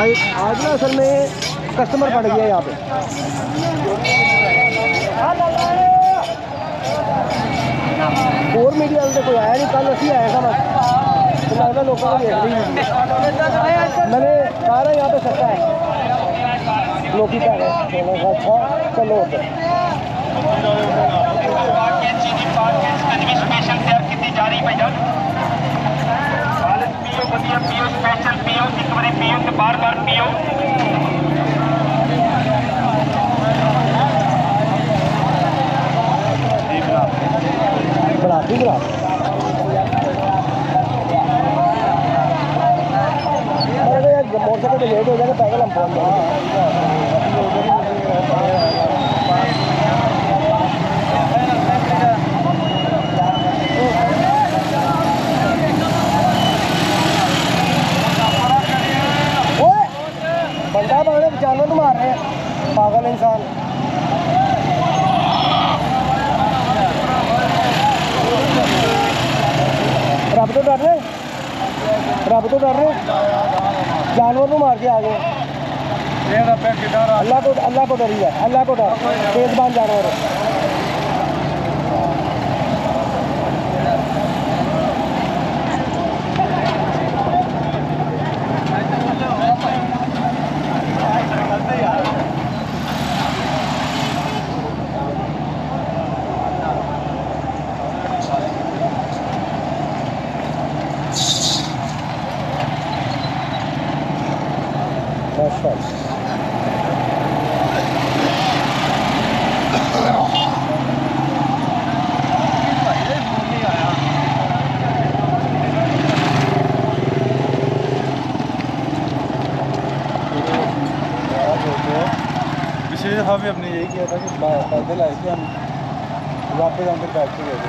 आज ना असल में कस्टमर बढ़ गया यहाँ पे। और मीडिया वाले कोई आया नहीं, कल असी आया था बस, तो लगता लोगों को देख रही है। मैंने कहा रहा यहाँ पे सस्ता है, लोग ही कह रहे हैं अच्छा चलो बार बार पियो। बनाती ग्राफ मोटरसाइकिल पे लेट हो जाएगा, पैदल हम पहुँच बंदा पकड़े जानवर तो मार रहे हैं, पागल इंसान। रब तो डर रहे जानवर को मार के आ गए। अल्लाह को डरी है, अल्लाह को डर, बेजबान जानवर है। भी हमने यही किया था कि पैदल आए थे हम, वापस हम फिर बैठ के गए थे।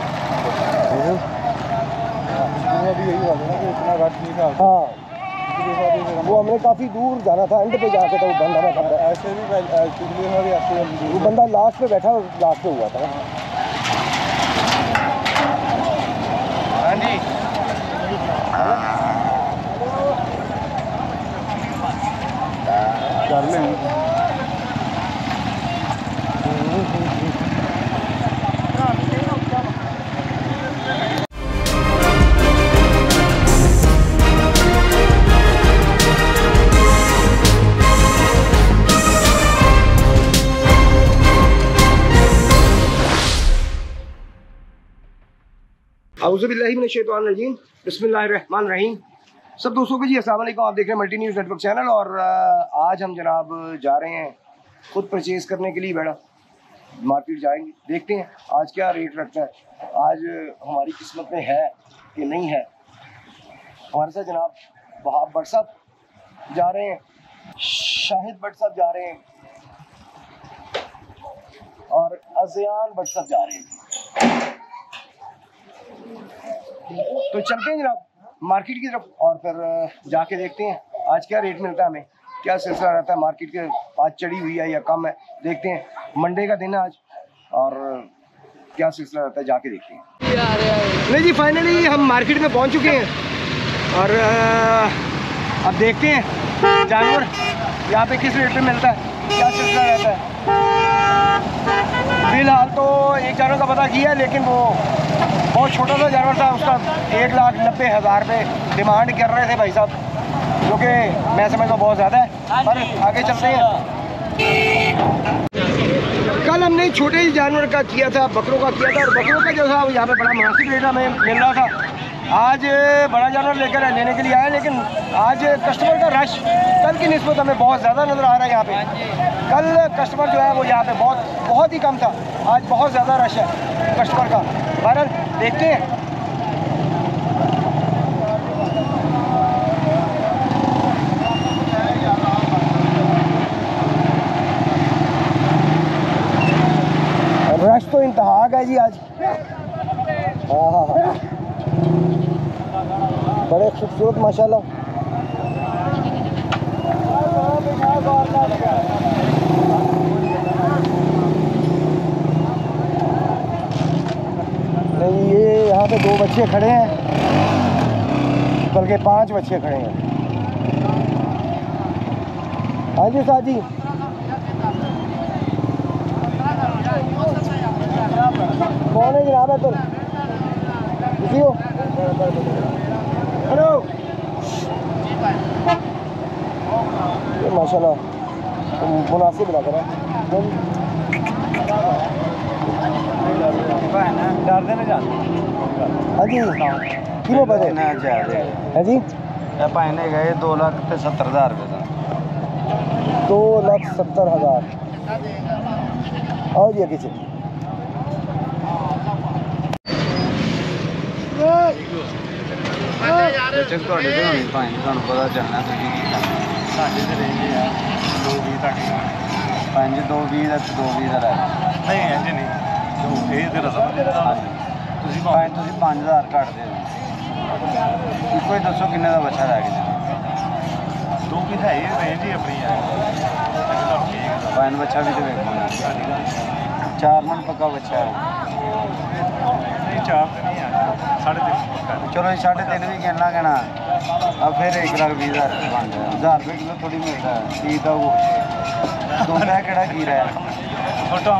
अभी यही बात है ना कि इतना रश नहीं था। हाँ वो हमने काफ़ी दूर जाना था, एंड पे जाके था वो बंदा ना था। ऐसे भी ऐसे वो बंदा लास्ट पे बैठा, लास्ट पे हुआ था। हाँ जी कर लें। औज़ुबिल्लाहि मिनश्शैतानिर्रजीम, बिस्मिल्लाहिर्रहमानिर्रहीम। सब दोस्तों को जी अस्सलाम वालेकुम। आप देख रहे हैं मल्टी न्यूज़ नेटवर्क चैनल। और आज हम जनाब जा रहे हैं खुद परचेज़ करने के लिए। बेड़ा मार्केट जाएंगे, देखते हैं आज क्या रेट रखता है। आज हमारी किस्मत में है कि नहीं है। हमारे साथ जनाब वहाब भट्ट साहब जा रहे हैं, शाहिद भट्ट साहब जा रहे हैं और अज़ियान भट्ट साहब जा रहे हैं। तो चलते हैं जनाब मार्केट की तरफ और फिर जाके देखते हैं आज क्या रेट मिलता है, हमें क्या सिलसिला रहता है मार्केट के। आज चढ़ी हुई है या कम है, देखते हैं। मंडे का दिन है आज और क्या सिलसिला रहता है, जाके देखते हैं। नहीं जी, फाइनली हम मार्केट में पहुंच चुके हैं और अब देखते हैं जानवर यहाँ पे किस रेट पे मिलता है, क्या सिलसिला रहता है। फिलहाल तो एक जानवर का पता किया है, लेकिन वो बहुत छोटा सा जानवर था, उसका 1,90,000 रुपये डिमांड कर रहे थे भाई साहब, जो कि मैं समझता हूँ बहुत ज़्यादा है। पर आगे चलते हैं। कल हमने छोटे जानवर का किया था, बकरों का किया था, और बकरों का जो था यहाँ पे बड़ा मुनासिब रेट हमें मिल रहा था। आज बड़ा जानवर लेने के लिए आए, लेकिन आज कस्टमर का रश कल की निस्बत हमें बहुत ज़्यादा नज़र आ रहा है यहाँ पे। कल कस्टमर जो है वो यहाँ पे बहुत ही कम था, आज बहुत ज़्यादा रश है कस्टमर का। बहरहाल देखते हैं। रश तो इंतहा है जी आज। हाँ बड़े खूबसूरत माशाल्लाह। नहीं, ये यहाँ पे 2 बच्चे खड़े हैं, बल्कि 5 बच्चे खड़े हैं। हाँ जी साहब जी, कौन है जनाब? है तो किसी हो? हेलो, माशाल्लाह मुनासिब लग रहा है। डरते ना जान। हाँ जी, क्यों पता है जी? भाई ने गए 2,70,000 रुपये का। 2,70,000। आओ जी अगे चलिए। ਤੁਹਾਨੂੰ ਪਤਾ ਚੱਲਣਾ ਤੁਸੀਂ ਕੀ ਕਰਨਾ। ਸਾਡੇ ਤੇ ਰਹੀ ਹੈ 2,20 ਤੱਕ 2,20 ਦਾ 2,20 ਦਾ ਰਹਿ ਨਹੀਂ ਇੰਜ ਨਹੀਂ ਇਹ ਤੇ ਰਸਮ ਤੁਸੀਂ 5,000 ਘੱਟ ਦੇ ਦਿਓ। ਇੱਕੋ ਹੀ ਦੱਸੋ ਕਿੰਨੇ ਦਾ ਬੱਚਾ ਰਹਿ ਗਿਆ? 2,20 ਹੈ ਇਹ ਰੇਂਜ ਹੀ ਆਪਣੀ ਹੈ। ਬੱਚਾ ਵੀ ਤੇ ਵੇਖੋ 4 ਮਨ ਪੱਕਾ ਬੱਚਾ ਹੈ। नहीं 4 तो नहीं है 3.5 चलो 3.5 भी कहना कहना अब फिर 1,20,000 बन गया। 1,000 रुपये किलो थोड़ी मिलता है सीधा वो दोंदा है केड़ा कीरा है छोटा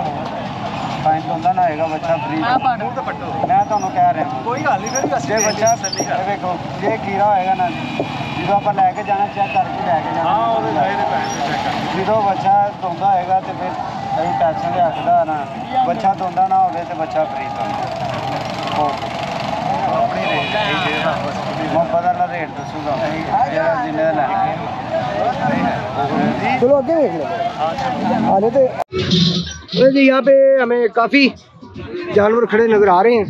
फाइन दोंदा ना होएगा बच्चा फ्री। मैं ਤੁਹਾਨੂੰ कह रहा कोई गल नहीं फिर जे बच्चा देखो ये कीरा होएगा ना जो आप लैके जाना चेक करके लैके जाना। हाँ ਉਹਦੇ ਚਾਹੀਦੇ ਪੈਸੇ ਚੈੱਕ ਕਰ ਜਦੋਂ ਬੱਚਾ ਦੋਂਦਾ ਹੋਏਗਾ ਤੇ ਫਿਰ ਅਸੀਂ ਪੈਸੇ ਦੇ ਹੱਕਦਾਰ ਨਾ। ਬੱਚਾ ਦੋਂਦਾ ਨਾ ਹੋਵੇ ਤੇ ਬੱਚਾ ਫ੍ਰੀ ਤੋਂ अपनी रेट मैं पता ना रेट दसूगा जिन्ने का लेना। चलो आगे देख लेते आगे तो जी यहाँ पे हमें काफ़ी जानवर खड़े नज़र आ रहे हैं।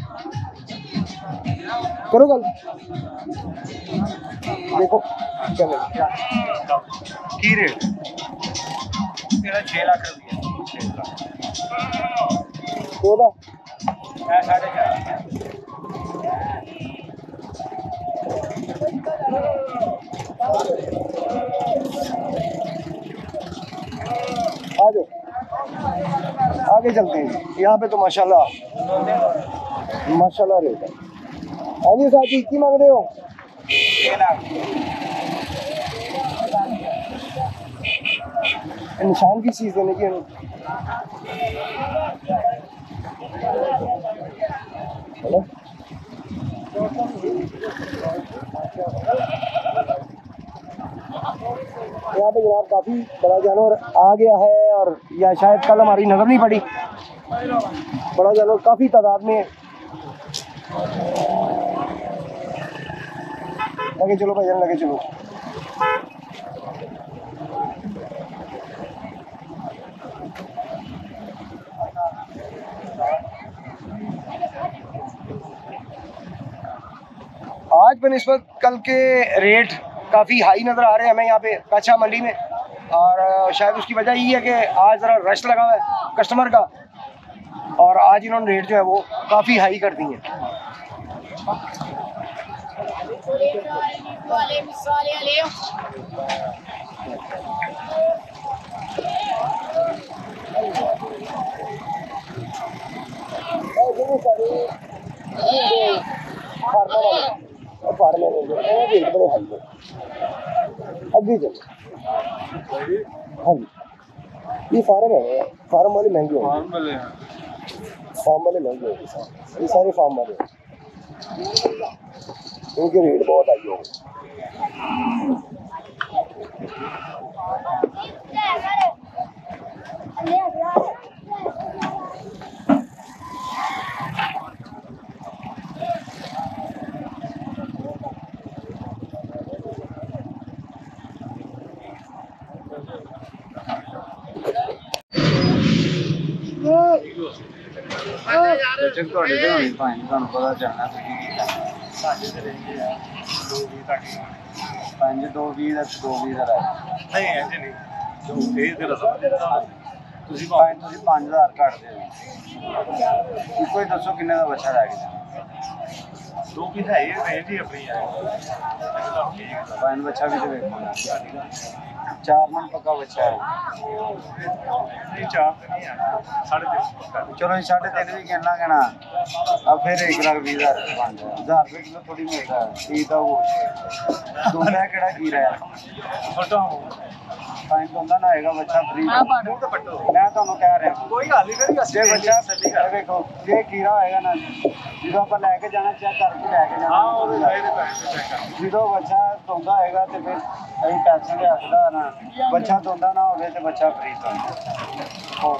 करो गल देखो की रेट 6 लाख रुपये 4.5 आगे चलते हैं। यहाँ पे तो माशाल्लाह माशाल्लाह रेट है। हाँ जी साथी की मांग रहे हो? निशान की चीज़ देने की यहाँ पे जनाब काफ़ी बड़ा जानवर आ गया है और या शायद कल हमारी नज़र नहीं पड़ी। बड़ा जानवर काफ़ी तादाद में लगे चलो भाईजान लगे चलो। आज बनिस्बत कल के रेट काफ़ी हाई नज़र आ रहे हैं हमें यहाँ पे कच्चा मंडी में और शायद उसकी वजह ये है कि आज ज़रा रश लगा हुआ है कस्टमर का और आज इन्होंने रेट जो है वो काफ़ी हाई कर दी है। अभी चलो हाँ जी ये फार्म है फार्म वाले महंगे होंगे फार्म वाले महंगे होंगे ये सारे फार्म वाले इनके रेट बहुत आई होंगे। ਤੁਹਾਨੂੰ ਪਤਾ ਚੱਲਣਾ ਤੁਸੀਂ ਕੀ ਕਰਨਾ। ਸਾਡੇ ਤੇ ਰਹੀ ਹੈ 2,20 ਤੱਕ 2,20 ਦਾ 2,20 ਦਾ ਰਹਿ ਨਹੀਂ ਇੰਜ ਨਹੀਂ ਜੋ ਇਹ ਤੇ ਰਸਮ ਤੁਸੀਂ 5,000 ਘੱਟ ਦੇ ਦਿਓ। ਇੱਕੋ ਹੀ ਦੱਸੋ ਕਿੰਨੇ ਦਾ ਬੱਚਾ ਰਹਿ ਗਿਆ? 2,20 ਹੈ ਇਹ ਰੇਂਜ ਹੀ ਆਪਣੀ ਹੈ। ਬੱਚਾ ਵੀ ਤੇ ਵੇਖੋ 4 मन पक्का बच्चा है। नहीं 4 तो नहीं है 3.5 पक्का। चलो 3.5 भी कहना कहना अब फिर 1,20,000 बन गया। 1,000 रुपये किलो थोड़ी मिलता है सीधा वो दोंदा है केड़ा कीरा है छोटा ਟਾਈਮ ਹੁੰਦਾ ਨਾ ਹੈਗਾ ਬੱਚਾ ਫ੍ਰੀ ਮੈਂ ਤੁਹਾਨੂੰ ਕਹਿ ਰਿਹਾ ਕੋਈ ਗੱਲ ਨਹੀਂ ਕਰੀ ਜੇ ਬੱਚਾ ਵੇਖੋ ਜੇ ਕੀੜਾ ਹੋਏਗਾ ਨਾ ਜਦੋਂ ਆਪਾਂ ਲੈ ਕੇ ਜਾਣਾ ਚੈੱਕ ਕਰਕੇ ਲੈ ਕੇ ਜਾਣਾ ਹਾਂ ਉਹਦੇ ਚਾਹੀਦੇ ਪੈਸੇ ਚੈੱਕ ਕਰ ਜਦੋਂ ਬੱਚਾ ਧੋਂਦਾ ਹੋਏਗਾ ਤੇ ਫਿਰ ਅਸੀਂ ਪੈਸੇ ਦੇ ਹੱਕਦਾ ਨਾ ਬੱਚਾ ਧੋਂਦਾ ਨਾ ਹੋਵੇ ਤੇ ਬੱਚਾ ਫ੍ਰੀ ਤੋਂ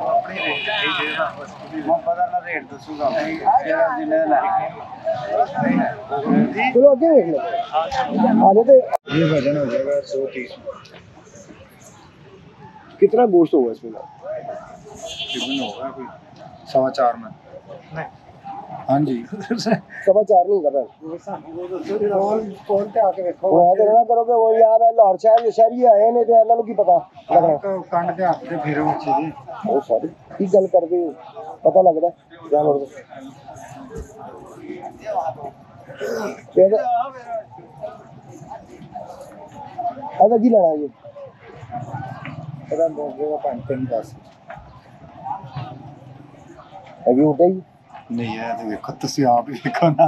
ਆਪਣੀ ਰੇਟ ਦੇ ਨਾ ਮੈਂ ਪਤਾ ਨਾ ਰੇਟ ਦੱਸੂਗਾ ਜਿਹੜਾ ਜਿੰਨੇ ਲੈ चलो आगे देख लो आगे तो ये वजन हो जाएगा 130 कितना गोश्त होगा इसमें तकरीबन होगा कोई 4.25 में नहीं हाँ जी 4.25 नहीं कर रहा फोन पे आके देखो वो ऐसे ना करोगे वो यार लाहौर शहर शहरी आए ने ते ਇਹਨਾਂ ਨੂੰ ਕੀ ਪਤਾ ਕੰਡ ਦੇ ਹੱਥ ਤੇ ਫਿਰ ਬੱਚੇ ਦੀ ਉਹ ਸਾਰੀ ਕੀ ਗੱਲ ਕਰਦੇ ਹੋ ਪਤਾ ਲੱਗਦਾ ਜਾਂ ਹੋਰ ਇਹਦਾ ਕੀ ਲੈਣਾ ਜੀ ਇਹਦਾ ਮੋਗੇਗਾ 5-10 ਅਭੀ ਉਠਾ ਹੀ ਨਹੀਂ ਹੈ ਤੇ ਵੇਖੋ ਤੁਸੀਂ ਆਪ ਹੀ ਵੇਖੋ ਨਾ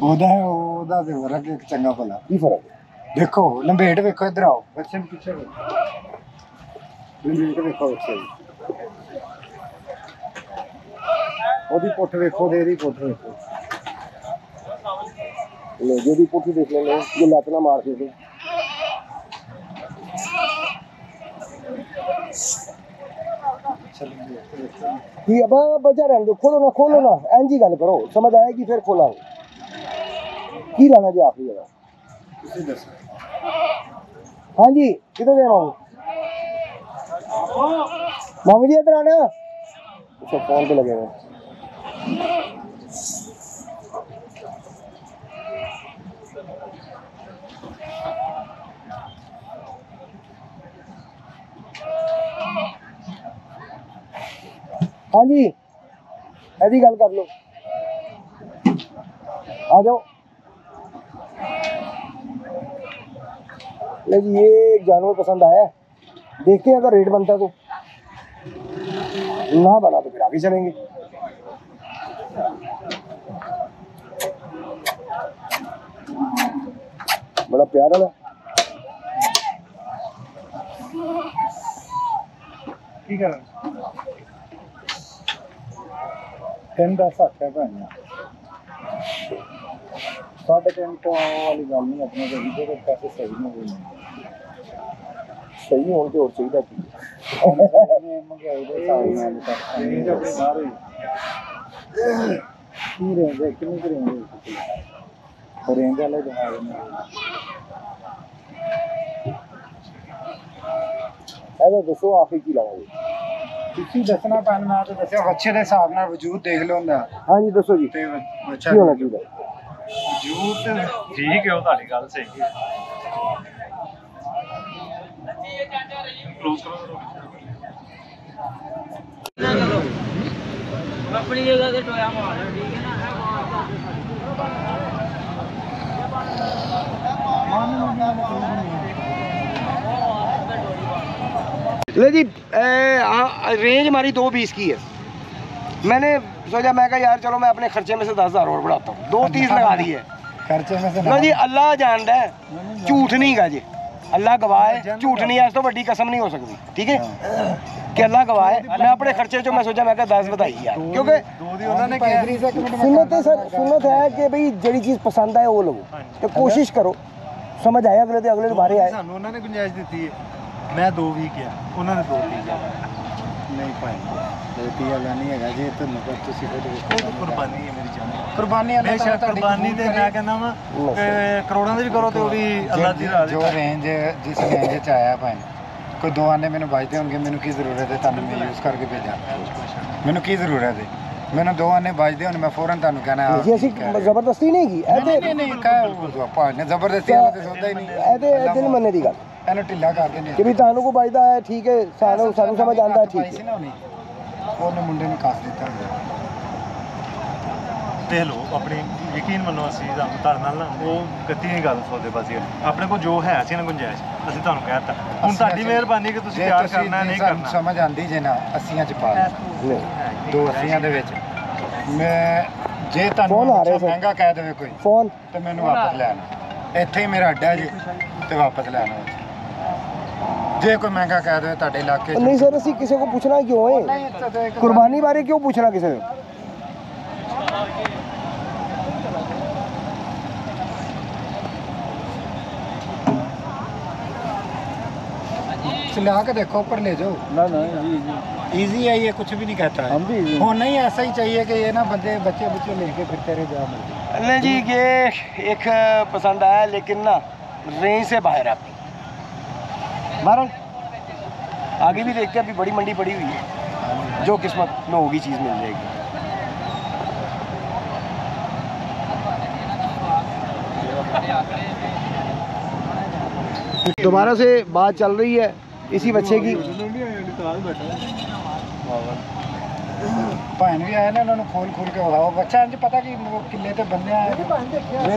ਉਹਦਾ ਤੇ ਵਰਕ ਇੱਕ ਚੰਗਾ ਭਲਾ ਕੀ ਫਰਕ ਦੇਖੋ ਲੰਬੇਟ ਵੇਖੋ ਇੱਧਰ ਆਓ ਬੱਚੇ ਨੂੰ ਪਿੱਛੇ ਵੇਖੋ ਲੰਬੇਟ ਵੇਖੋ ਬੱਚੇ ਦੀ ਉਹਦੀ ਪੁੱਠ ਵੇਖੋ ਤੇ ਇਹਦੀ ਪੁੱਠ ਵੇਖੋ ले जो भी पुठी देख लेंगे जो लात ना मार दे ये अब बचा रहने दो खोलो ना एनजी गल करो समझ आएगी फिर खोला की लाना जी आखिरी जगह हाँ जी किधर गए मामू जी इधर आना अच्छा फोन पे लगे हुए हाँ जी ऐसी गल कर लो आ जाओ लेकिन ये जानवर पसंद आया देखते हैं अगर रेट बनता तो ना बना तो फिर आगे चलेंगे बड़ा प्यारा है ਕੀ ਕਰਾਂ 10-10 ਆਖਿਆ ਭਾਈਆਂ 3.5 ਤੋਂ ਵਾਲੀ ਗੱਲ ਨਹੀਂ ਆਪਣੇ ਕੋਲ ਜਿਹਦੇ ਕੋਲ ਪੈਸੇ ਸਹੀ ਨਹੀਂ ਹੋਏ सही होने तो और चाहिए थी ਮਹਿੰਗਾਈ ਦੇ ਹਿਸਾਬ ਨਾਲ ਤਾਂ ਆਪਣੇ ਸਾਰੇ ਕੀ ਰੇਂਜ ਹੈ ਕਿੰਨੀ ਕੁ ਰੇਂਜ ਹੈ ਰੇਂਜ ਵਾਲੇ ਦਿਖਾ ਦਿੰਦੇ ऐसा दसो आखिर की लगा जी ਤੁਸੀਂ ਦੱਸਣਾ ਪੈਣ ਮੈਂ ਤਾਂ ਦੱਸਿਆ ਬੱਚੇ ਦੇ ਹਿਸਾਬ ਨਾਲ ਵਜੂਦ ਦੇਖ ਲਓ ਹੁੰਦਾ हाँ जी दसो जी ਤੇ ਬੱਚਾ की होना चाहिए ਵਜੂਦ ਠੀਕ ਹੈ ਉਹ ਤੁਹਾਡੀ ਗੱਲ ਸਹੀ ਹੈ अपनी जगह से टोया मार ठीक है ले जी रेंज हमारी 220 की है। मैंने सोचा मैं कहा यार चलो मैं अपने खर्चे में से 10,000 और बढ़ाता हूँ 230 लगा दी है। खर्चे में से लो जी अल्लाह जानता है झूठ नहीं गा जी अल्लाह गवाह है झूठ नहीं है तो बड़ी कसम नहीं हो सकती ठीक है कि अल्लाह गवाह है मैं अपने खर्चे जो मैं सोचा मैं कहा 10 बताई यार क्योंकि सुन्नत है सर सुन्नत है कि भाई जड़ी चीज़ पसंद आए वो लो तो कोशिश करो समझ आए अगले बारे आए ਸਾਨੂੰ ਉਹਨਾਂ ਨੇ ਗੁੰਜਾਇਸ਼ ਦਿੱਤੀ ਹੈ ਮੈਂ 2 ਕਿਹਾ ਉਹਨਾਂ ਨੇ 2 ਕਿਹਾ ਨਹੀਂ ਭਾਈ 2 ਵਾਲਾ ਨਹੀਂ ਹੈਗਾ ਜੇ ਤੁਹਾਨੂੰ ਪਰ ਤੁਸੀਂ ਖੁਦ ਕੁਰਬਾਨੀ ਹੈ ਮੇਰੀ ਜਾਨ ਕੁਰਬਾਨੀ ਅੱਲਾਹ ਤਾਲਾ ਤੁਹਾਡੀ ਕੁਰਬਾਨੀ ਤੇ ਮੈਂ ਕਹਿੰਦਾ ਵਾਂ ਕਰੋੜਾਂ ਦੇ ਵੀ ਕਰੋ ਤੇ ਉਹ ਵੀ ਅੱਲਾਹ ਦੀ ਰਾਹ ਜੋ ਰੇਂਜ ਜਿਸ ਰੇਂਜ ਚ ਆਇਆ ਭਾਈ ਕੋਈ ਦੋ ਆਨੇ ਮੈਨੂੰ ਵੱਜਦੇ ਹੋਣਗੇ ਮੈਨੂੰ ਕੀ ਜ਼ਰੂਰਤ ਹੈ ਤੁਹਾਨੂੰ ਮੈਂ ਯੂਜ਼ ਕਰਕੇ ਭੇਜਾਂ ਮੈਨੂੰ ਕੀ ਜ਼ਰੂਰਤ ਹੈ ਮੈਨੂੰ ਦੋ ਆਨੇ ਵੱਜਦੇ ਹੋਣ ਮੈਂ ਫੌਰਨ ਤੁਹਾਨੂੰ ਕਹਿਣਾ जी ਅਸੀਂ ਜ਼ਬਰਦਸਤੀ ਨਹੀਂ ਕੀ ਨਹੀਂ ਕਾ ਭਾਈ ਨੇ ਜ਼ਬਰਦਸਤੀ ਵਾਲਾ ਤੇ ਸੌਦਾ ਹੀ ਨਹੀਂ ਇਹਦੇ ਦਿਲ ਮੰਨੇ ਦੀ ਗੱਲ ਇਹਨੂੰ ਢਿੱਲਾ ਕਰ ਦਿੰਦੇ ਕਿ ਵੀ ਤੁਹਾਨੂੰ ਕੋ ਵੱਜਦਾ ਹੈ ਠੀਕ ਹੈ ਸਾਨੂੰ ਸਮਝ ਆਉਂਦਾ ਹੈ ਠੀਕ ਹੈ ਉਹਨੇ ਮੁੰਡੇ ਨੂੰ ਕੱਸ ਦਿੱਤਾ ਦੇਖ ਲਓ ਆਪਣੀ ਯਕੀਨ ਮੰਨੋ ਅਸੀਂ ਤੁਹਾਡੇ ਨਾਲ ਨਾ ਉਹ ਕੱਤੀ ਨਹੀਂ ਗੱਲ ਸੌਦੇਬਾਜ਼ੀ ਆਪਣੇ ਕੋਲ ਜੋ ਹੈ ਅਸੀਂ ਨਾ ਗੁੰਜਾਇਸ਼ ਅਸੀਂ ਤੁਹਾਨੂੰ ਕਹਿ ਦਿੱਤਾ ਹੁਣ ਤੁਹਾਡੀ ਮਿਹਰਬਾਨੀ ਕਿ ਤੁਸੀਂ ਪਿਆਰ ਕਰਨਾ ਨਹੀਂ ਕਰਨਾ ਸਮਝ ਆਂਦੀ ਜੇ ਨਾ 80 ਚ ਪਾ ਲਓ 2 80 ਦੇ ਵਿੱਚ ਮੈਂ ਜੇ ਤੁਹਾਨੂੰ ਮਹਿੰਗਾ ਕਹਿ ਦੇਵੇ ਕੋਈ ਫੋਨ ਤੇ ਮੈਨੂੰ ਵਾਪਸ ਲੈ ਆਣਾ ਇੱਥੇ ਹੀ ਮੇਰਾ ਅੱਡਾ ਜੀ ਤੇ ਵਾਪਸ ਲੈ ਆਣਾ ਜੇ ਕੋਈ ਮਹਿੰਗਾ ਕਹਿ ਦੇ ਤੁਹਾਡੇ ਇਲਾਕੇ 'ਚ नहीं सर, ਅਸੀਂ ਕਿਸੇ को पूछना क्यों है? ਨਹੀਂ ਤਾਂ ਇੱਕ कुर्बानी बारे क्यों पूछना किसी ने? चला के देखो ऊपर ले जाओ ना ना जी इजी है ये कुछ भी नहीं कहता है हम भी easy। होना ही ऐसा ही चाहिए कि ये ना बंदे बच्चे बच्चे लेके फिरते रहे जहाँ मर्जी। नहीं जी, ये एक पसंद आया लेकिन ना रेंज से बाहर है अपनी। बहरहाल आगे भी देखते हैं, अभी बड़ी मंडी पड़ी हुई है, जो किस्मत में होगी चीज़ मिल जाएगी। दोबारा से बात चल रही है इसी बच्चे की। भैन भी आए ना उन्होंने खोल खोल के विखाओ बच्चा इंज पता कि वो किले ते बंदे आए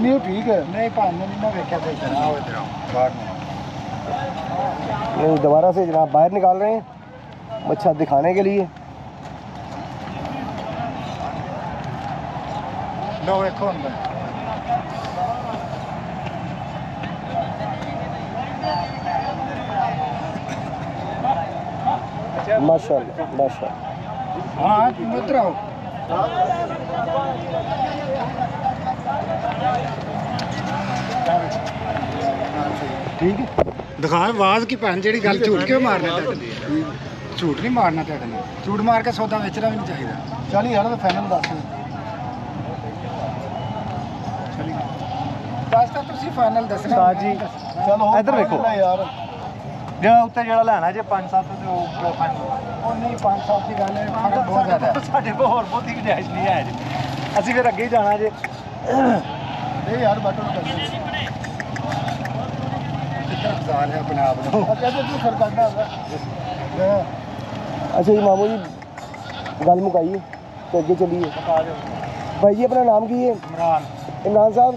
नहीं ठीक है। नहीं भैन ने नहीं ना देखा सही तरह आओ इधर आओ बाहर में नहीं, दोबारा से जनाब बाहर निकाल रहे हैं बच्चा दिखाने के लिए। लो देखो अंदर माशाल्लाह माशाल्लाह। हाँ तुम इधर आओ ठीक है। दिखा आवाज की भैन जी गल झूठ क्यों मारना झूठ नहीं मारना तेरे ने झूठ मार के सौदा बेचना भी नहीं चाहिए 40,000 ਦਾ ਫਾਈਨਲ ਦੱਸ। बस तो तुसी फाइनल दसना जी ਚਲੋ ਇੱਧਰ ਵੇਖੋ। ਯਾਰ ਜਿਹੜਾ ਉੱਤੇ ਜਿਹੜਾ ਲੈਣਾ ਜੇ 5-7 ਤੇ ਉਹ ਫਾਈਨਲ ਉਹ ਨਹੀਂ 500 ਦੀ ਗੱਲ ਹੈ ਫਰਕ ਬਹੁਤ ਜ਼ਿਆਦਾ ਹੈ ਸਾਡੇ ਕੋਲ ਹੋਰ ਬਹੁਤੀ ਗੁੰਜਾਇਸ਼ ਨਹੀਂ ਹੈ ਜੀ, ਅਸੀਂ ਫਿਰ ਅੱਗੇ ਹੀ ਜਾਣਾ ਜੇ। ਇਹ ਯਾਰ ਬਾਟੋ ਨੂੰ ਕਿੱਦਾਂ ਫਜ਼ਾਲ ਹੈ ਆਪਣੇ ਆਪ ਨੂੰ ਕਹਿੰਦੇ ਤੂੰ ਸਰਕਾਰਦਾ अच्छा जी मामू जी गल मुकाइए तो अगे चलिए। भाई जी अपना नाम की है? इमरान इमरान साहब,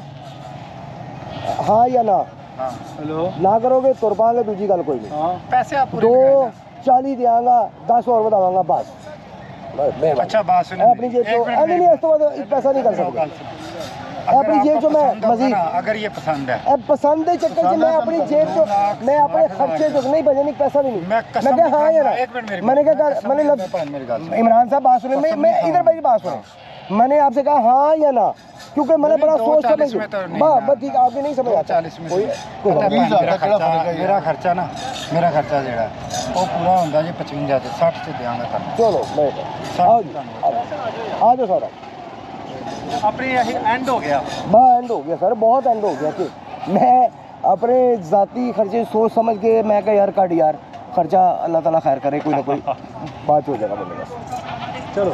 हाँ या ना? हाँ हेलो ना करोगे तुर पाएंगे, दूजी गल कोई नहीं। हाँ पैसे आप पूरे 240 देंगा, 10 और बतावांगा बस। अच्छा बात सुनिए अपनी जेब चो नहीं इस तो बाद पैसा नहीं कर सकते। अपनी जेब चो मैं मजीद अगर ये पसंद है पसंद है चक्कर से मैं अपनी जेब चो मैं अपने खर्चे चो नहीं बजे नहीं पैसा भी नहीं। मैं क्या हाँ या ना? एक मिनट मैंने क्या मैंने मेरी गल इमरान साहब बात सुने, मैं इधर भाई बात सुने, मैंने आपसे कहा हाँ या ना, क्योंकि मैंने बड़ा सोच समझ बस ठीक आपकी नहीं समझ आता। 40 में मेरा खर्चा ना मेरा खर्चा जेड़ा वो पूरा होंदा जी 55 से 60 से देंगा तुम। चलो मैं आओ जी आ जाओ सारा ਆਪਣੀ ਇਹ ਐਂਡ ਹੋ ਗਿਆ। बस एंड हो गया सर, बहुत एंड हो गया कि मैं अपने ज़ाती खर्चे सोच समझ के मैं कहा यार काट यार खर्चा अल्लाह ताला खैर करे, कोई ना कोई बात हो जाएगा बोलेगा। चलो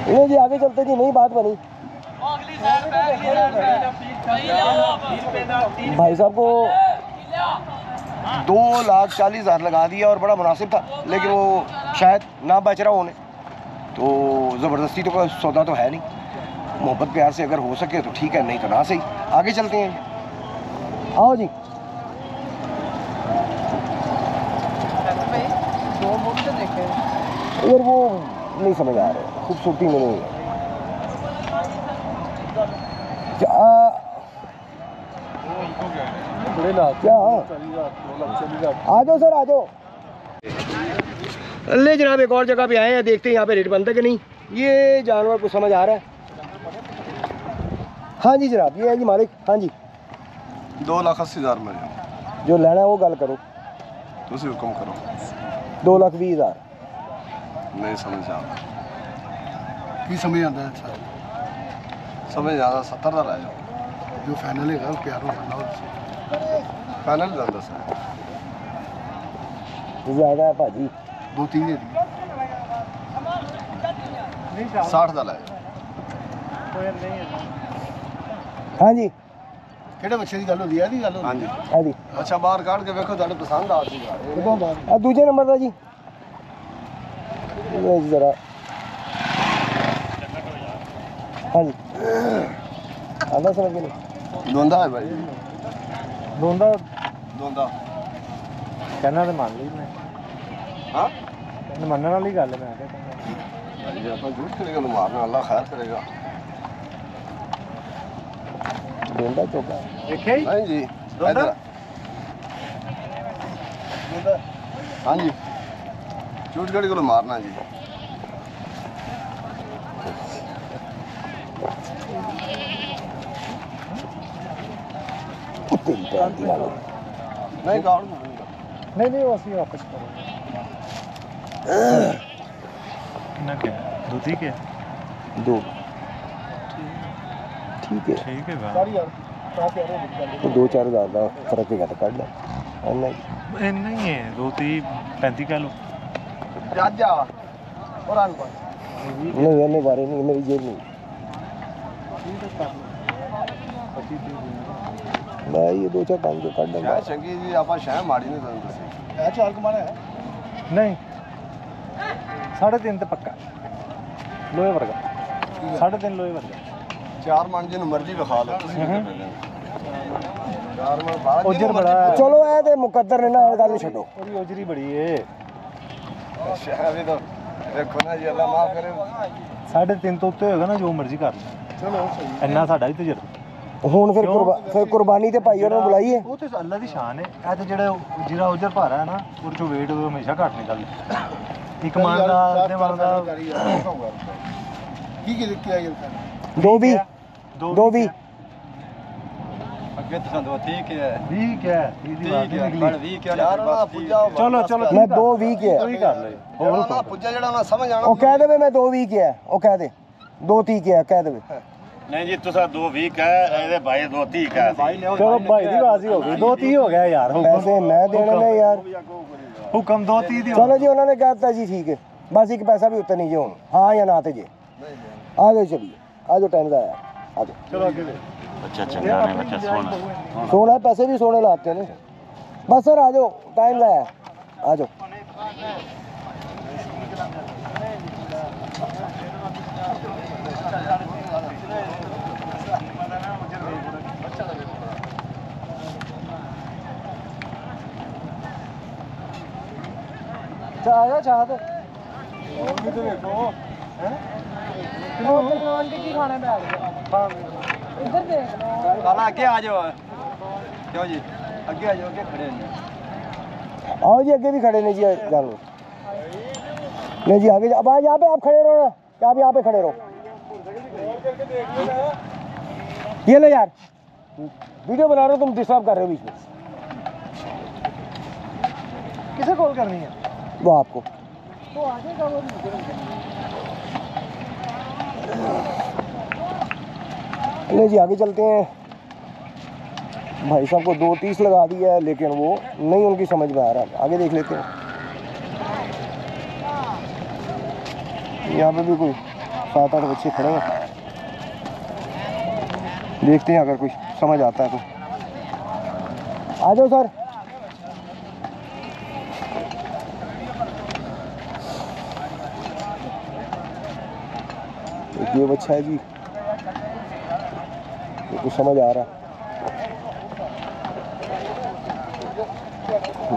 नहीं जी आगे चलते जी, नहीं बात बनी। भाई साहब को 2,40,000 लगा दिया और बड़ा मुनासिब था, लेकिन वो शायद ना बच रहा होने, तो ज़बरदस्ती तो कोई सौदा तो है नहीं। मोहब्बत प्यार से अगर हो सके तो ठीक है, नहीं तो ना सही। आगे चलते हैं, आओ जी। यार वो नहीं समझ आ रहे, खूबसूरती में नहीं है। क्या आ जाओ सर आ जाओ। ले जनाब एक और जगह पे आए हैं, देखते हैं यहाँ पे रेट बनता है कि नहीं। ये जानवर को समझ आ रहा है? हाँ जी जनाब ये है जी मालिक। हाँ जी 2,80,000 में जो लेना है वो गल करो। तुसी हुक्म करो। 2,20,000 नहीं समझ आ की समझ आता है? समझ आ 70 ਦਾ ਲੈ ਜਾਓ। जो फाइनल है प्यार फाइनल ਦਾ ਦੱਸ ज़्यादा है भाजी, 2-3 दे दी 60 ਦਾ ਲੈ ਜਾਓ। हाँ जी ਕਿਹੜੇ ਬੱਚੇ ਦੀ ਗੱਲ ਹੁੰਦੀ ਹੈ ਇਹਦੀ ਗੱਲ ਹੁੰਦੀ ਹਾਂਜੀ हाँ जी ਅੱਛਾ ਬਾਹਰ ਕੱਢ ਕੇ ਵੇਖੋ ਤੁਹਾਡੇ ਪਸੰਦ ਆ ਜੂਗਾ। दूजे नंबर का जी ये जरा हाँ जी आधा समझ के नहीं ਦੋਂਦਾ ਹੈ ਭਾਈ ਦੋਂਦਾ ਦੋਂਦਾ ਕਹਿਣਾ ਤੇ ਮੰਨ ਲਈ ਮੈਂ। ਹਾਂ ਮੰਨਣ ਵਾਲੀ ਗੱਲ ਮੈਂ ਕਿਹਾ ਭਾਈ ਆਪਾਂ ਝੂਠ ਕਰੇਗਾ ਨੂੰ ਮਾਰਨਾ ਅੱਲਾ ਖੈਰ ਕਰੇਗਾ। डोंडा चौका ਦੇਖਿਆ ਹੀ ਨਹੀਂ ਜੀ ਦੋਂਦਾ ਇਧਰ हाँ जी झूठ गड़ी को मारना जी नहीं गाड़ नहीं वो असली वापस करो ना क्या दो ठीक है दो ठीक है ठीक है भाई सारी यार तो 2-4 हज़ार का फर्क है तो काट लो नहीं नहीं है 2-35 का लो जा और आन को नहीं नहीं बारे नहीं मेरी जेब नहीं मैं ये 2-4 जो काट दूंगा चंगी जी आप शह माड़ी नहीं दस है चाल कमाना है नहीं 3.5 तो पक्का लोहे वर्गा 3.5 लोहे वर्गा 4 मन जिन मर्जी लिखा लो उजर बड़ा चलो ऐ ते मुकद्दर ने ना गल छड्डो ओदी उजरी बड़ी है शह भी तो देखो ना जी अल्लाह माफ करे 3.5 तो उत्ते होगा ना जो मर्जी कर लो चलो सही ਇੰਨਾ ਸਾਡਾ ਵੀ ਤਜਰਬਾ ਹੁਣ ਫਿਰ ਕੁਰਬਾਨੀ ਤੇ ਭਾਈ ਉਹਨਾਂ ਨੂੰ ਬੁਲਾਈਏ ਉਹ ਤੇ ਅੱਲਾ ਦੀ ਸ਼ਾਨ ਹੈ ਇਹ ਤੇ ਜਿਹੜਾ ਜਿਹੜਾ ਉਜਰ ਭਾਰਾ ਹੈ ਨਾ ਉਹਦੇ ਚੋਂ weight ਹਮੇਸ਼ਾ ਘੱਟ ਨਿਕਲਦਾ ਇੱਕ ਮਨ ਦਾ ਅੱਧੇ ਮਨ ਦਾ ਕੀ ਕੀ ਆਈ ਦੋ ਵੀ ਅੱਗੇ ਤਾਂ ਦੋ ਠੀਕ ਹੈ 20 ਹੈ ਇਹਦੀ ਬਾਤ ਨਿਕਲੀ 20 ਕਿਉਂ ਨਾ ਪੁੱਜਾ ਚਲੋ ਮੈਂ 2:20 ਕਿਹਾ ਕੋਈ ਕਰ ਲੈ ਹੋਰ ਨਾ ਪੁੱਜਾ ਜਿਹੜਾ ਨਾ ਸਮਝ ਆਣਾ ਉਹ ਕਹਿ ਦੇਵੇ ਮੈਂ 2:20 ਕਿਹਾ ਉਹ ਕਹਿ ਦੇ 2:30 ਕਿਹਾ ਕਹਿ ਦੇਵੇ नहीं जी तुसा 2:20 कह भाई 2:30 कह ਚਲੋ ਭਾਈ ਦੀ ਬਾਜ਼ੀ ਹੋ ਗਈ 2:30 ਹੋ ਗਿਆ ਯਾਰ ਪੈਸੇ ਮੈਂ ਦੇਣੇ ਨੇ ਯਾਰ ਹੁਕਮ 2:30 ਦੀ ਚਲੋ ਜੀ ਉਹਨਾਂ ਨੇ ਕਹਿਤਾ ਜੀ ਠੀਕ ਹੈ ਬਸ ਇੱਕ ਪੈਸਾ ਵੀ ਉੱਤੇ ਨਹੀਂ ਜੀ ਹੁਣ ਹਾਂ ਜਾਂ ਨਾ ਤੇ ਜੀ ਆ ਜਾਓ ਚਲਿए ਆ ਜਾਓ टाइम ਦਾ आया आ जाओ ਚਲੋ ਅੱਗੇ ਦੇ अच्छा चंगा ने बच्चा सोना सोना पैसे भी सोने लाते हैं बस सर आ जाओ टाइम लाया आ जाओ आया चाह तो इधर देख काला आगे आ जाओ क्यों जी आगे आ जाओ आगे खड़े हैं आओ जी आगे भी खड़े नहीं जी चलो नहीं जी आगे अब यहाँ पे आप खड़े रहो ना आप यहाँ पे खड़े रहो ये लो यार वीडियो बना रहे हो तुम डिस्टर्ब कर रहे हो बीच में किसे कॉल करनी है वो आपको तो आगे का वो नहीं जी आगे चलते हैं भाई साहब को 2:30 लगा दिया है लेकिन वो नहीं उनकी समझ में आ रहा आगे देख लेते हैं यहाँ पे भी कोई 7-8 बच्चे खड़े हैं देखते हैं अगर कोई समझ आता है तो आ जाओ सर ये बच्चा है जी कुछ समझ आ रहा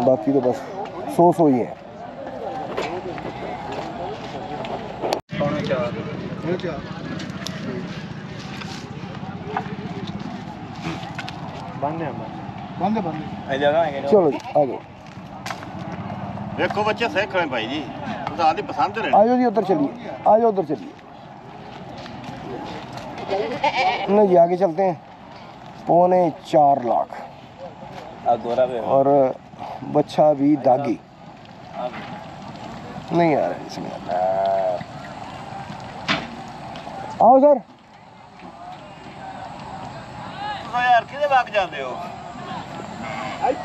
बाकी तो बस सो ही है चलो जी आ जाओ देखो बच्चे सही खड़े भाई जी तो आदि पसंद रहे आ जाओ जी उधर चलिए आ जाओ उधर चलिए नहीं जी आगे चलते हैं 4.25 लाख और बच्चा भी दागी नहीं आ रहा इसमें आओ सर तो यार किधर भाग जाते हो आज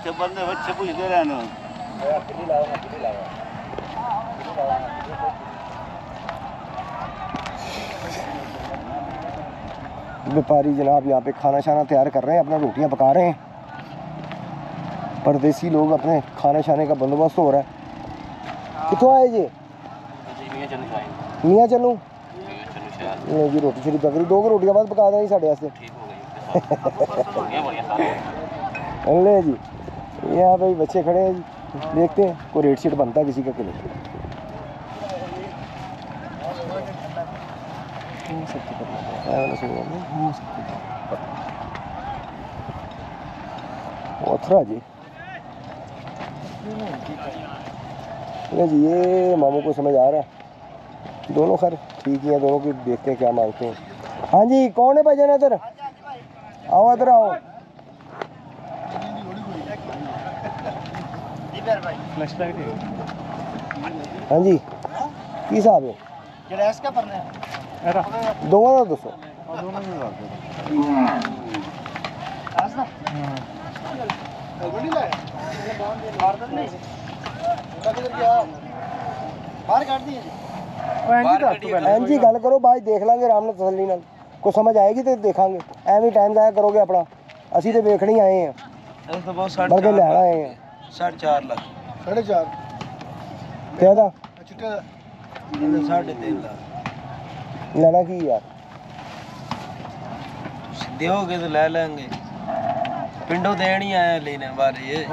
तो बंदे बच्चे पूछते रहने व्यापारी जनाब यहाँ पे खाना शाना तैयार कर रहे हैं अपना रोटियाँ पका रहे हैं परदेसी लोग अपने खाने शाने का बंदोबस्त हो रहा है कितों आए जी मियाँ चलूँ नहीं जी रोटी छोटी पक रही 2 रोटियाँ बाद पका दें साढ़े वास्ते ले जी यहाँ पे बच्चे खड़े हैं जी देखते हैं कोई रेट शीट बनता है किसी का कि नहीं ओथरा जी नहीं जी, ये मामू को समझ आ रहा है। दोनों खैर ठीक ही हैं, दोनों की देखते हैं क्या मांगते हैं। हाँ जी, कौन है भाईजान इधर? आओ इधर आओ। हाँ जी, की हिसाब है? दोनों का दसो। जी गल करो भाई, देख लांगे आराम नाल तसल्ली नाल। को समझ आएगी तो देखांगे, एवं टाइम जाया करोगे अपना। असी तो वेखने ही आए हैं, बल्कि लैना आए हैं। 4.5 लाख 4.5 कहदा 3.5 लाख लेना की यार? दोगे तो ले लेंगे, पिंडों देन ही आया लेने बारे ये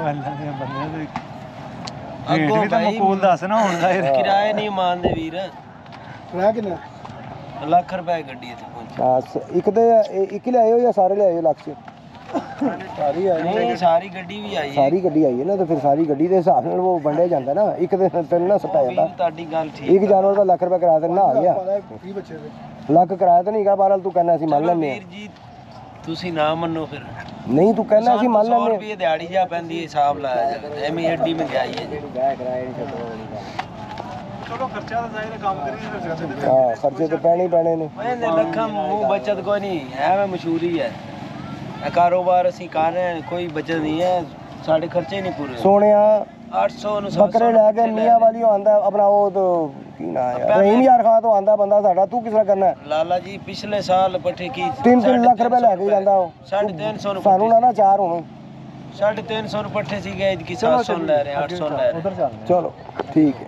मकूल दस ना होता है किराए नहीं मानते वीर। किराया कितना? ਲੱਖ ਰੁਪਏ ਗੱਡੀ ਇੱਥੇ ਪਹੁੰਚੀ। ਹਾਂ ਇੱਕ ਦੇ ਇੱਕ ਲੈ ਆਇਓ ਜਾਂ ਸਾਰੇ ਲੈ ਆਇਓ ਲੱਖ ਚ? ਸਾਰੀ ਆਈ ਨਹੀਂ ਸਾਰੀ ਗੱਡੀ ਵੀ ਆਈ ਹੈ। ਸਾਰੀ ਗੱਡੀ ਆਈ ਹੈ ਨਾ, ਤੇ ਫਿਰ ਸਾਰੀ ਗੱਡੀ ਦੇ ਹਿਸਾਬ ਨਾਲ ਉਹ ਵੰਡਿਆ ਜਾਂਦਾ ਨਾ। ਇੱਕ ਦੇ ਤਿੰਨ ਨਾ ਸਟਾ ਜਾਂਦਾ। ਤੁਹਾਡੀ ਗੱਲ ਠੀਕ। ਇੱਕ ਜਾਨਵਰ ਦਾ ਲੱਖ ਰੁਪਏ ਕਿਰਾਇਆ ਤੇ ਨਾ ਆ ਗਿਆ। ਲੱਖ ਕਿਰਾਇਆ ਤਾਂ ਨਹੀਂ ਗਾ, ਬਾਹਰ ਤੂੰ ਕਹਿੰਦਾ ਅਸੀਂ ਮੰਨ ਲੈਂਦੇ ਵੀਰ ਜੀ ਤੁਸੀਂ ਨਾ ਮੰਨੋ ਫਿਰ। ਨਹੀਂ ਤੂੰ ਕਹਿੰਦਾ ਅਸੀਂ ਮੰਨ 100 ਲੈਂਦੇ। ਰੁਪਏ ਦਿਹਾੜੀ ਜਾ ਪੈਂਦੀ ਹੈ, ਹਿਸਾਬ ਲਾਇਆ ਜਾਵੇ ਐਵੇਂ ਐਡੀ ਮਹਿੰਗਾਈ ਹੈ ਜੀ। ਚਲੋ ਖਰਚਾ ਤਾਂ ਜ਼ਾਹਿਰ ਕੰਮ ਕਰੀਏ ਫਿਰ ਖਰਚੇ ਤੇ ਹਾਂ ਖਰਚੇ ਤੇ ਪੈਣੇ ਹੀ ਪੈਣੇ ਨੇ। ਇਹਦੇ ਲੱਖਾਂ ਮੂੰਹ ਬਚਤ ਕੋਈ ਨਹੀਂ, ਐਵੇਂ ਮਸ਼ਹੂਰੀ ਹੈ। ਇਹ ਕਾਰੋਬਾਰ ਅਸੀਂ ਕਰ ਰਹੇ ਹਾਂ, ਕੋਈ ਬਚਤ ਨਹੀਂ ਹੈ, ਸਾਡੇ ਖਰਚੇ ਨਹੀਂ ਪੂਰੇ। ਸੋਹਣਿਆ 800 ਨੂੰ ਬੱਕਰੇ ਲੈ ਕੇ ਮੀਆਂ ਵਾਲੀ ਆਂਦਾ ਆਪਣਾ, ਉਹ ਤੋਂ ਕੀ ਨਾਂ ਹੈ, ਰਹੀਮ ਯਾਰ ਖਾਂ ਤੋਂ ਆਂਦਾ ਬੰਦਾ ਸਾਡਾ। ਤੂੰ ਕਿਸ ਤਰ੍ਹਾਂ ਕਰਨਾ? ਲਾਲਾ ਜੀ ਪਿਛਲੇ ਸਾਲ ਪੱਠੇ ਕੀ 3 ਲੱਖ ਰੁਪਏ ਲੈ ਕੇ ਜਾਂਦਾ ਉਹ। 350 ਨੂੰ ਸਾਨੂੰ ਨਾ 4 ਹੁਣ 350 ਨੂੰ ਪੱਠੇ ਸੀਗੇ, ਕੀ 700 ਲੈ ਰਹੇ 800 ਲੈ ਰਹੇ। चलो ठीक है।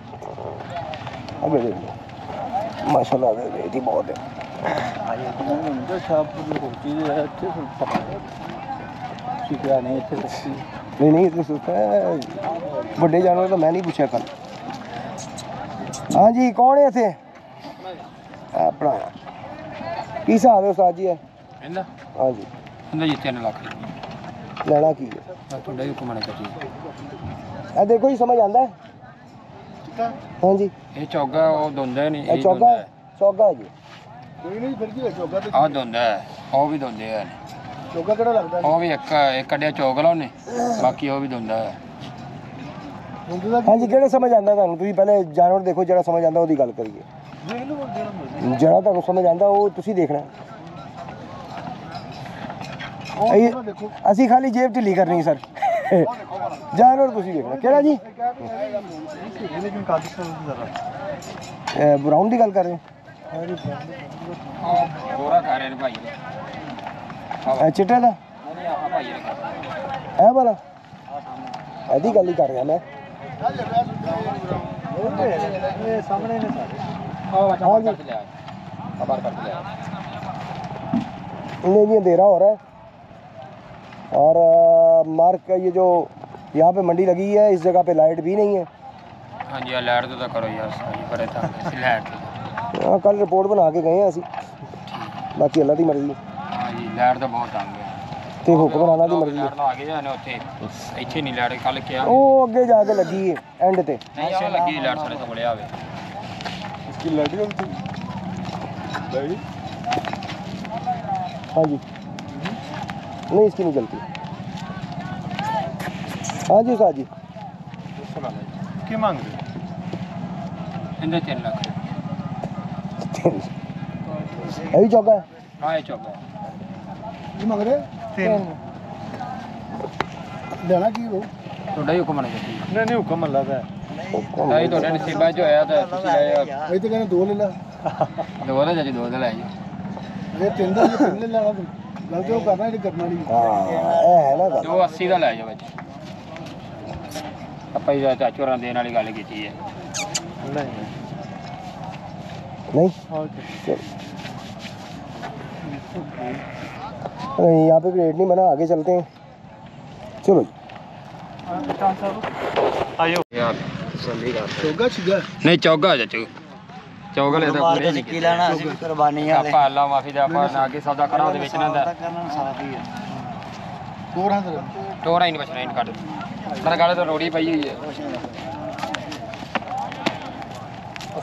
अबे देख लो माशाल्लाह रेट ही बहुत है। नहीं नहीं इतनी सस्ता है, बड़े जानवर तो मैं नहीं पूछा कल। हाँ जी कौन है इतने अपना की हिसाब है उस्ताद जी? है हाँ जी 3 ਲੱਖ लेना की है? ਤੁਹਾਡਾ ਹੀ ਹੁਕਮ ਹੈ ਜੀ। देखो जी समझ आता है। हाँ जी ਇਹ ਚੌਗਾ ਉਹ ਦੁੰਦਾ ਨਹੀਂ, ਇਹ ਚੌਗਾ ਚੌਗਾ ਜੀ। ਕੋਈ ਨਹੀਂ ਫਿਰ ਕੀ ਹੈ, ਚੋਗਾ ਤੇ ਆਹ ਦੁੰਦਾ ਉਹ ਵੀ ਦੁੰਦੇ ਆ। ਚੋਗਾ ਕਿਹੜਾ ਲੱਗਦਾ? ਉਹ ਵੀ ਇੱਕ ਕੱਢਿਆ ਚੋਗਲਾ ਉਹਨੇ, ਬਾਕੀ ਉਹ ਵੀ ਦੁੰਦਾ ਹੈ। हाँ जी ਕਿਹੜਾ ਸਮਝ ਆਉਂਦਾ ਤੁਹਾਨੂੰ? ਤੁਸੀਂ ਪਹਿਲੇ ਜਾਨਵਰ ਦੇਖੋ, ਜਿਹੜਾ ਸਮਝ ਆਉਂਦਾ ਉਹਦੀ ਗੱਲ ਕਰੀਏ। ਜਿਹੜਾ ਤੁਹਾਨੂੰ ਸਮਝ ਆਉਂਦਾ ਉਹ ਤੁਸੀਂ ਦੇਖਣਾ। ਅਸੀਂ ਖਾਲੀ ਜੇਬ ਢਿੱਲੀ ਕਰਨੀ ਸਰ। ਜਾਨਵਰ ਤੁਸੀਂ ਦੇਖਣਾ। ਕਿਹੜਾ ਜੀ? ਬਰਾਊਨ ਦੀ ਗੱਲ ਕਰ ਰਹੇ ਹੋ? ਗੋਰਾ ਖਾ ਰਹੇ ਨੇ ਭਾਈ। ਚਿੱਟੇ ਦਾ? ਨਹੀਂ ਆਪਾਂ ਭਾਈ ਨੇ ਕਰਦਾ। ਇਹ ਵਾਲਾ? ਇਹਦੀ ਗੱਲ ਹੀ ਕਰ ਰਿਹਾ ਮੈਂ। ਸਾਹਮਣੇ ਨੇ ਸਾਰੇ। हाँ जी खबर कर लिया। इन्हें भी अंधेरा हो रहा है, और मार्क का ये जो यहाँ पे मंडी लगी है, इस जगह पे लाइट भी नहीं है। हाँ जी लाइट तो करो यार, सही बड़े था लाइट। हाँ कल रिपोर्ट बना के गए हैं असी, बाकी अल्लाह की मर्जी। हाँ जी लाइट तो बहुत तंग है ते हुक्मराना की मर्जी। लाइट आ गए ने उत्थे, ਇੱਥੇ ਨਹੀਂ ਲਾਈਟ ਕੱਲ ਕਿਹਾ। ਉਹ ਅੱਗੇ ਜਾ ਕੇ ਲੱਗੀ ਹੈ एंड ਤੇ। नहीं आ लगी लाइट सारे तो बड़े आवे। इसकी लाइट जलती लाइट? हाँ जी नहीं इसकी नहीं चलती। हाँ जी साहब जी ਕੀ ਮੰਗ ਰਹੇ? इनके 3 लाख। यही चौका है। हाँ ये चौका ਕੀ ਮੰਗ ਰਹੇ? 3 ਲੈਣਾ ਕੀ ਉਹ? ਤੁਹਾਡਾ ਹੀ ਹੁਕਮ ਹੈ ਜੀ। ਨਹੀਂ ਹੁਕਮ ਅੱਲਾ ਦਾ ਹੈ। ਤਾਈ ਤੁਹਾਡੇ ਨਸੀਬਾਂ 'ਚ ਹੋਇਆ ਤਾਂ ਤੁਸੀਂ ਲੈ ਆਓ। ਇਹ ਤਾਂ ਕਹਿੰਦੇ 2 ਲੈ ਲਾ। ਦੋ ਦਾ ਜੀ, ਦੋ ਦਾ ਲੈ ਜੀ। ਇਹ 3 ਦਾ ਜੇ 3 ਲੈ ਲੈਣਾ ਤੂੰ ਗੱਲ ਤੇ ਉਹ ਕਰਨਾ ਜਿਹੜੀ ਕਰਨਾ ਨਹੀਂ। हाँ ये है ना गल। 280 ਦਾ ਲੈ ਜਾਓ ਵਿੱਚ। ਆਪਾਂ ਇਹ ਚਾਚੂ ਰਾਂ ਦੇਣ ਵਾਲੀ ਗੱਲ ਕੀਤੀ ਹੈ। नहीं चलो नहीं यहाँ पे भी रेट नहीं बना, आगे चलते हैं। चलो जी ਆਇਓ ਯਾਰ ਚੋਗਾ ਸੀਗਾ ਨਹੀਂ ਚੌਗਾ ਚਾਚੂ, ਚੌਗਾ ਲੈ ਤਾਂ ਪੂਰੇ ਨਹੀਂ ਕੀ ਲੈਣਾ ਅਸੀਂ ਵੀ ਕੁਰਬਾਨੀ ਵਾਲੇ। ਆਪਾਂ ਅੱਲਾ ਮਾਫੀ ਦਾ ਆਪਾਂ ਅੱਗੇ ਸੌਦਾ ਕਰਾਂ ਉਹਦੇ ਵਿੱਚ ਨਾ ਦਾ। ਕਰਨਾ ਸਾਫ ਹੀ ਹੈ। टोर है तेरे टोरा ही नहीं बचना इन काट मेरा गाले तो रोड़ी पई हुई है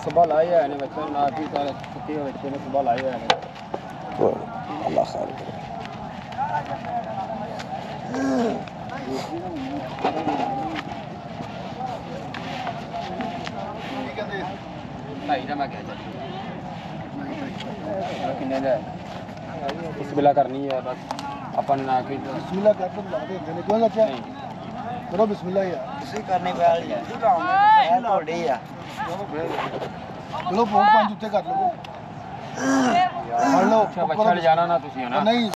सुबह लाए है ने बच्चे ना की सारे छुट्टी हो बच्चे ने सुबह लाए है अल्लाह खैर करे भाई ना मैं कह जा किन्ने दा बिस्मिल्लाह करनी है बस अपन ना की बिस्मिल्लाह कर तो बुला दे देने क्यों चाचा करो बिस्मिल्लाह यार ਤੁਸੀਂ ਕਰਨੀ ਵਾਲੀ ਹੈ ਇਹ ਤੁਹਾਡੀ ਆ चलो फोन पांच उत्ते कर लो मान लो अच्छा बच्चा ले जाना ना ਤੁਸੀਂ ਹਨਾ नहीं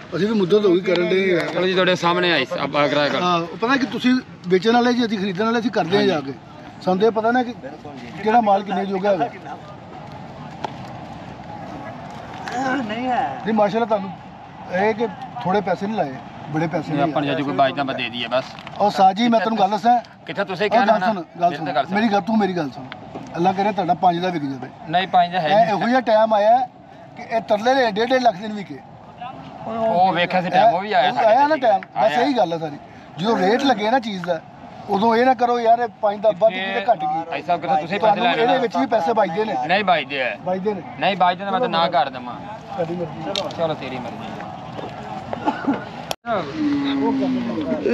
ਅਸੀਂ ਵੀ ਮੁੱਦਤ ਹੋ ਗਈ ਕਰਨ ਦੇ ਚਲੋ ਜੀ ਤੁਹਾਡੇ ਸਾਹਮਣੇ ਆਈ ਆਪਾਂ ਅਗਰਾ ਕਰ ਹਾਂ ਪਤਾ ਕਿ ਤੁਸੀਂ ਵੇਚਣ ਵਾਲੇ ਜੀ ਅਸੀਂ ਖਰੀਦਣ ਵਾਲੇ ਅਸੀਂ ਕਰਦੇ ਹਾਂ ਜਾ ਕੇ ਸਾਨੂੰ ਇਹ ਪਤਾ ਨਾ ਕਿ ਕਿਹੜਾ ਮਾਲ ਕਿੰਨੇ ਜੋਗਾ ਹੈਗਾ ਨਹੀਂ ਹੈ ਨਹੀਂ ਮਾਸ਼ਾਅੱਲਾ ਤੁਹਾਨੂੰ ਇਹ ਕਿ ਥੋੜੇ ਪੈਸੇ ਨਹੀਂ ਲਾਏ ਬੜੇ ਪੈਸੇ ਆਪਾਂ ਨਹੀਂ ਨੇ ਜੇ ਕੋਈ ਬਾਜਦਾ ਮੈਂ ਦੇ ਦਈਏ ਬਸ ਔਰ ਸਾਜੀ ਮੈਂ ਤੈਨੂੰ ਗੱਲ ਦੱਸਾਂ ਕਿੱਥੇ ਤੁਸੀਂ ਉਹ ਕਹਿਣਾ ਗੱਲ ਨਾ ਸੁਣ ਮੇਰੀ ਗੱਲ ਤੂੰ ਮੇਰੀ ਗੱਲ ਸੁਣ ਅੱਲਾ ਕਰੇ ਤੁਹਾਡਾ 5 ਦਾ ਵਿਕ ਜਾਵੇ ਨਹੀਂ ਪੰਜ ਦਾ ਹੈ ਇਹ ਇਹੋ ਜਿਹਾ ਟਾਈਮ ਆਇਆ ਕਿ ਇਹ ਤਰਲੇ ਦੇ 1.5 ਲੱਖ ਦੇ ਵਿਕੇ ਉਹ ਵੇਖਿਆ ਸੀ ਟਾਈਮ ਉਹ ਵੀ ਆਇਆ ਆਇਆ ਨਾ ਟਾਈਮ ਬਸ ਇਹੀ ਗੱਲ ਹੈ ਸਾਰੀ ਜਦੋਂ ਰੇਟ ਲੱਗੇ ਨਾ ਚੀਜ਼ ਦਾ ਉਦੋਂ ਇਹ ਨਾ ਕਰੋ ਯਾਰ ਇਹ 5 ਦਾ ਵੱਧ ਗਈ ਤੇ ਘਟ ਗਈ ਭਾਈ ਸਾਹਿਬ ਕਿਤੇ ਤੁਸੀਂ ਪੈਸੇ ਤੁਹਾਨੂੰ ਲੈਣੇ ਇਹਦੇ ਵਿੱਚ ਵੀ ਪੈਸੇ ਵੱਜਦੇ ਨੇ ਨਹੀਂ ਬਾਜਦੇ ਹੈ ਵੱਜਦੇ ਨੇ ਨਹੀਂ ਬਾਜਦੇ ਤਾਂ ਮੈਂ ਤਾਂ ਨਾ ਕਰ ਦਵਾਂ ਤੁਹਾਡੀ ਮਰਜ਼ੀ चलो तेरी मर्जी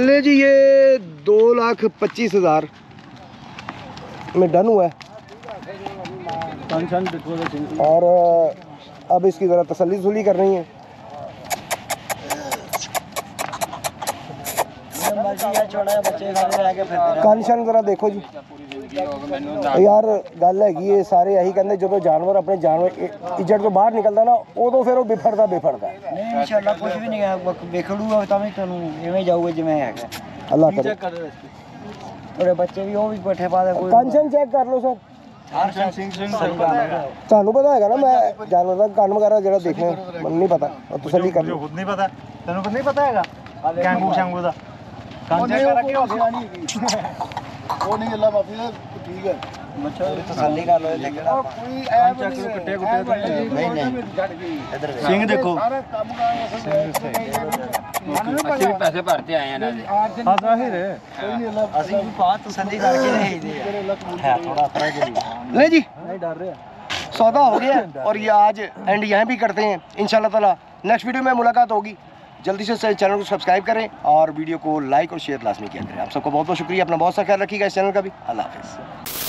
ले जी ये 2,25,000 में डन हुआ है और अब इसकी ज़रा तसल्ली करनी है कंशन ज़रा देखो जी यार गल हैगी है सारे यही कहते जो जानवर अपने जानवर इज्जत तो बाहर निकलता ना उदों फिर वो बिफरदा ਨਹੀਂ ਇਨਸ਼ਾਅੱਲਾ ਕੁਝ ਵੀ ਨਹੀਂ ਹੈ ਵੇਖੜੂਗਾ ਤਾਂ ਵੀ ਤੁਹਾਨੂੰ ਐਵੇਂ ਜਾਊਗਾ ਜਿਵੇਂ ਹੈਗਾ अल्लाह करे ਤੁਹਾਡੇ ਬੱਚੇ ਵੀ ਉਹ ਵੀ ਪੱਠੇ ਪਾ ਦੇ ਕੋਈ कंशन चेक कर लो सर ਹਰਸ਼ਨ ਸਿੰਘ ਤੁਹਾਨੂੰ ਪਤਾ ਹੈਗਾ ਨਾ ਮੈਂ ਜਾਨਵਰ ਦਾ ਕੰਨ ਵਗੈਰਾ ਜਿਹੜਾ ਦੇਖਣਾ ਮੈਨੂੰ ਨਹੀਂ ਪਤਾ ਉਹ ਤਸੱਲੀ ਕਰ ਜੋ ਲਓ ਖੁਦ ਨਹੀਂ ਪਤਾ ਤੈਨੂੰ ਨਹੀਂ ਪਤਾ ਹੈਗਾ ਕੈਂਗੂ ਸ਼ੈਂਗੂ ਦਾ ਉਹ ਨਹੀਂ ਅੱਲਾ ਮਾਫੀ ਦਾ ਠੀਕ ਹੈ ਤਸੱਲੀ ਕਰ ਲਓ ਦੇਖਣਾ ਕੋਈ ਐਬ ਨਹੀਂ ਕੱਟੇ ਨਹੀਂ ਨਹੀਂ ਇਧਰ ਸਿੰਘ ਦੇਖੋ अच्छे भी पैसे भरते आए हैं ना जी ਹਾਂ ਜ਼ਾਹਿਰ ਹੈ ਕੋਈ ਨਹੀਂ ਅੱਲਾ ਅਸੀਂ ਵੀ ਬਾਤ ਤਸੱਲੀ ਕਰਕੇ ਰਹਿਦੇ ਆ ਹੈ ਥੋੜਾ फर्क है नहीं जी नहीं डर रहे सौदा हो गया और ये आज एंड यहाँ भी करते हैं इंशाल्लाह ताला नेक्स्ट वीडियो में मुलाकात होगी जल्दी से चैनल को सब्सक्राइब करें और वीडियो को लाइक और शेयर लाजमी किया करें आप सबको बहुत बहुत शुक्रिया अपना बहुत सा ख्याल रखिएगा इस चैनल का भी अल्लाह हाफिज़